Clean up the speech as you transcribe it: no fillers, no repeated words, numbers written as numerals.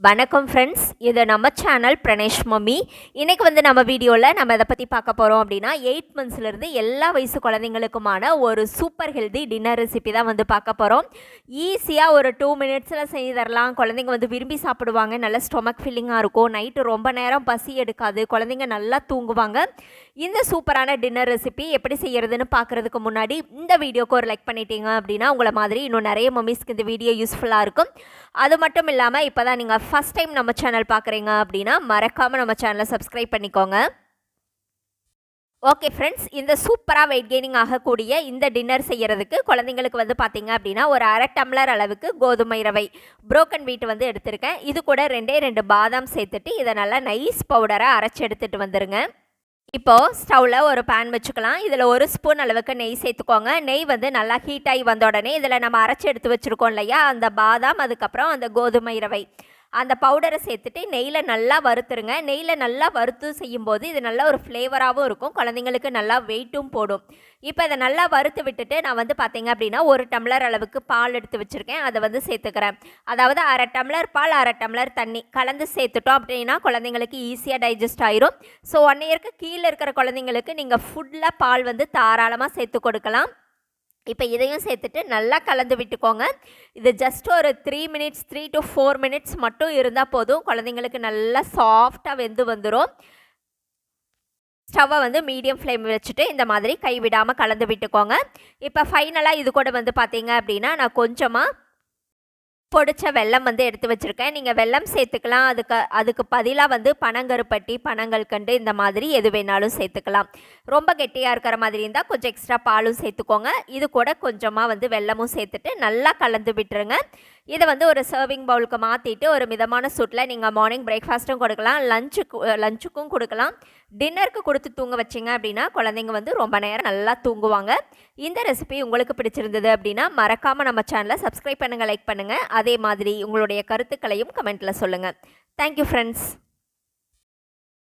வணக்கம் ஃப்ரெண்ட்ஸ், இது நம்ம சேனல் பிரணேஷ் மம்மி. இன்றைக்கி வந்து நம்ம வீடியோவில் நம்ம எதை பற்றி பார்க்க போகிறோம் அப்படின்னா 8 மந்த்ஸ்லேருந்து எல்லா வயசு குழந்தைங்களுக்குமான ஒரு சூப்பர் ஹெல்தி டின்னர் ரெசிபி தான் வந்து பார்க்க போகிறோம். ஈஸியாக ஒரு 2 மினிட்ஸில் செஞ்சு தரலாம். குழந்தைங்க வந்து விரும்பி சாப்பிடுவாங்க. நல்ல ஸ்டொமக் ஃபில்லிங்காக இருக்கும். நைட்டு ரொம்ப நேரம் பசி எடுக்காது. குழந்தைங்க நல்லா தூங்குவாங்க. இந்த சூப்பரான டின்னர் ரெசிபி எப்படி செய்கிறதுன்னு பார்க்குறதுக்கு முன்னாடி இந்த வீடியோக்கு ஒரு லைக் பண்ணிட்டீங்க அப்படின்னா உங்களை மாதிரி இன்னும் நிறைய மம்மிஸ்க்கு இந்த வீடியோ யூஸ்ஃபுல்லாக இருக்கும். அது மட்டும் இல்லாமல் இப்போ தான் நீங்கள் ஃபஸ்ட் டைம் நம்ம சேனல் பார்க்குறீங்க அப்படின்னா மறக்காமல் நம்ம சேனலை சப்ஸ்கிரைப் பண்ணிக்கோங்க. ஓகே ஃப்ரெண்ட்ஸ், இந்த சூப்பராக வெயிட் கெய்னிங் ஆகக்கூடிய இந்த டின்னர் செய்கிறதுக்கு குழந்தைங்களுக்கு வந்து பார்த்தீங்க அப்படின்னா ஒரு 1/2 டம்ளர் அளவுக்கு கோதுமை ரவை புரோக்கன் வீட் வந்து எடுத்திருக்கேன். இது கூட 2 பாதாம் சேர்த்துட்டு இதை நல்லா நைஸ் பவுடரை அரைச்சி எடுத்துகிட்டு வந்துடுங்க. இப்போது ஸ்டவ்வில் ஒரு பேன் வச்சுக்கலாம். இதில் 1 ஸ்பூன் அளவுக்கு நெய் சேர்த்துக்கோங்க. நெய் வந்து நல்லா ஹீட் ஆகி வந்த உடனே இதில் நம்ம அரைச்சி எடுத்து வச்சுருக்கோம் இல்லையா, அந்த பாதாம் அதுக்கப்புறம் அந்த கோதுமை ரவை அந்த பவுடரை சேர்த்துட்டு நெய்யில் நல்லா வறுத்துருங்க. நெய்யில் நல்லா வறுத்து செய்யும்போது இது நல்ல ஒரு ஃப்ளேவராகவும் இருக்கும். குழந்தைங்களுக்கு நல்லா வெயிட்டும் போடும். இப்போ இதை நல்லா வறுத்து விட்டுட்டு நான் வந்து பார்த்தீங்க அப்படின்னா 1 டம்ளர் அளவுக்கு பால் எடுத்து வச்சுருக்கேன். அதை வந்து சேர்த்துக்கிறேன். அதாவது 1/2 டம்ளர் பால் 1/2 டம்ளர் தண்ணி கலந்து சேர்த்துட்டோம் அப்படின்னா குழந்தைங்களுக்கு ஈஸியாக டைஜஸ்ட் ஆயிரும். ஸோ 1 இயருக்கு கீழே இருக்கிற குழந்தைங்களுக்கு நீங்கள் ஃபுட்டில் பால் வந்து தாராளமாக சேர்த்து கொடுக்கலாம். இப்போ இதையும் சேர்த்துட்டு நல்லா கலந்து விட்டுக்கோங்க. இது ஜஸ்ட் ஒரு 3 to 4 மினிட்ஸ் மட்டும் இருந்தால் போதும். குழந்தைங்களுக்கு நல்லா சாஃப்டாக வெந்து வந்துடும். ஸ்டவ்வை வந்து மீடியம் ஃப்ளேம் வச்சுட்டு இந்த மாதிரி கைவிடாமல் கலந்து விட்டுக்கோங்க. இப்போ ஃபைனலாக இது கூட வந்து பார்த்தீங்க அப்படின்னா நான் கொஞ்சமாக பொடிச்ச வெல்லம் வந்து எடுத்து வச்சுருக்கேன். நீங்கள் வெல்லம் சேர்த்துக்கலாம். அதுக்கு பதிலாக வந்து பனங்கருப்பட்டி பனங்கல்கண்டு இந்த மாதிரி எது வேணாலும் சேர்த்துக்கலாம். ரொம்ப கெட்டியாக இருக்கிற மாதிரி இருந்தால் கொஞ்சம் எக்ஸ்ட்ரா பாலும் சேர்த்துக்கோங்க. இது கூட கொஞ்சமாக வந்து வெல்லமும் சேர்த்துட்டு நல்லா கலந்து விட்டுருங்க. இதை வந்து ஒரு சர்விங் பவுலுக்கு மாற்றிட்டு ஒரு மிதமான சூட்டில் நீங்கள் மார்னிங் பிரேக்ஃபாஸ்ட்டும் கொடுக்கலாம், லஞ்சுக்கும் கொடுக்கலாம். டின்னருக்கு கொடுத்து தூங்க வச்சிங்க அப்படின்னா குழந்தைங்க வந்து ரொம்ப நேரம் நல்லா தூங்குவாங்க. இந்த ரெசிபி உங்களுக்கு பிடிச்சிருந்தது அப்படின்னா மறக்காமல் நம்ம சேனலை சப்ஸ்கிரைப் பண்ணுங்கள், லைக் பண்ணுங்கள். அதே மாதிரி உங்களுடைய கருத்துக்களையும் கமெண்ட்டில் சொல்லுங்கள். Thank you friends.